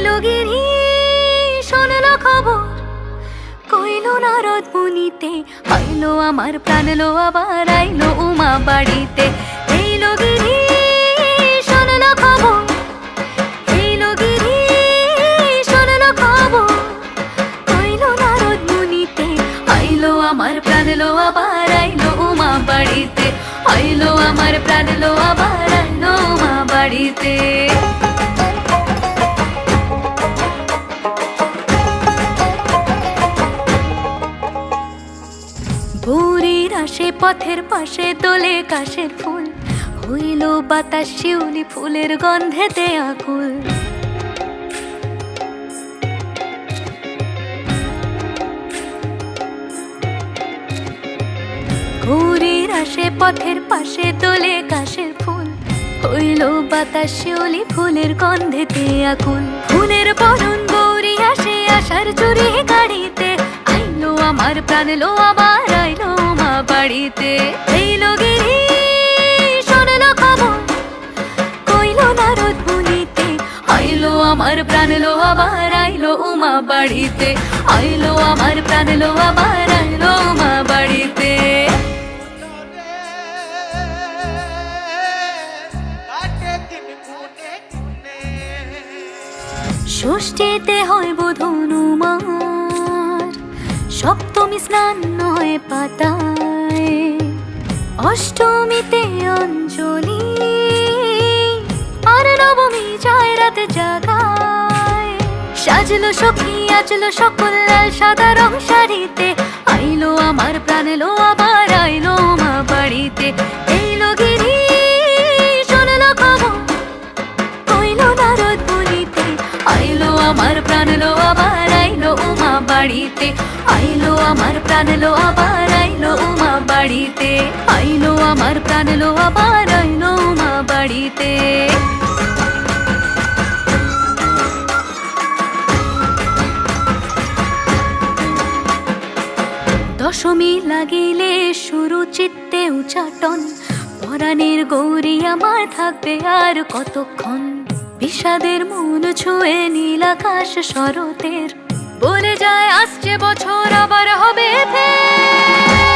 লগিরি শোনলো খবর কইলো নারদ মুনিতে, আইলো আমার প্রাণ লো আবার আইলো উমা বাড়িতে। এই লগিরি শোনলো খবর, এই লগিরি শোনলো খবর কইলো নারদ মুনিতে, আইলো আমার প্রাণ লো আবার আইলো উমা বাড়িতে, আইলো আমার প্রাণ লো আবার আইলো উমা বাড়িতে। ভোরের আসে পথের পাশে দোলে কাশের ফুল, হইল বাতাস শিউলি ফুলের গন্ধেতে আকুল। ভোরের আসে পথের পাশে দোলে কাশের ফুল, হইল বাতাস শিউলি ফুলের গন্ধেতে আকুল। ফুলের বরণ গৌরী আসে আশার চুরি গাড়িতে, আইলো আমার প্রাণ লো আবার আইলো মা বাড়িতে। এই লগিরি শোনলো খবর কইলো নারদ মুনিতে, আইলো আমার প্রাণ লো আবার আইলো উমা বাড়িতে, আইলো আমার প্রাণ লো আবার আইলো উমা বাড়িতে। ষষ্ঠীতে হয় বোধন উমার, সপ্তমী স্নান নয় পাতায়, অষ্টমীতে অঞ্জলি, আর নবমী যায় রাত জাগায়। সাজলো সখী আজলো সকল লাল সাদা রং শাড়িতে, আইলো আমার প্রাণ লো আবার আইলো মা বাড়িতে। এই লগিরি শোনলো খবর কইলো নারদ মুনিতে, আইলো আমার প্রাণ লো আবার আইলো উমা বাড়িতে, আইলো আমার প্রাণ লো আবার আইলো উমা বাড়িতে, আইলো আমার প্রাণ লো আবার আইলো উমা বাড়িতে। দশমী লাগিলে শুরু চিত্তে উচাটন, পরাণের গৌরী আমার থাকবে আর কতক্ষণ। বিষাদের মন ছুঁয়ে নীল আকাশ শরতের, বলে যায় আসছে বছর আবার হবে ফের।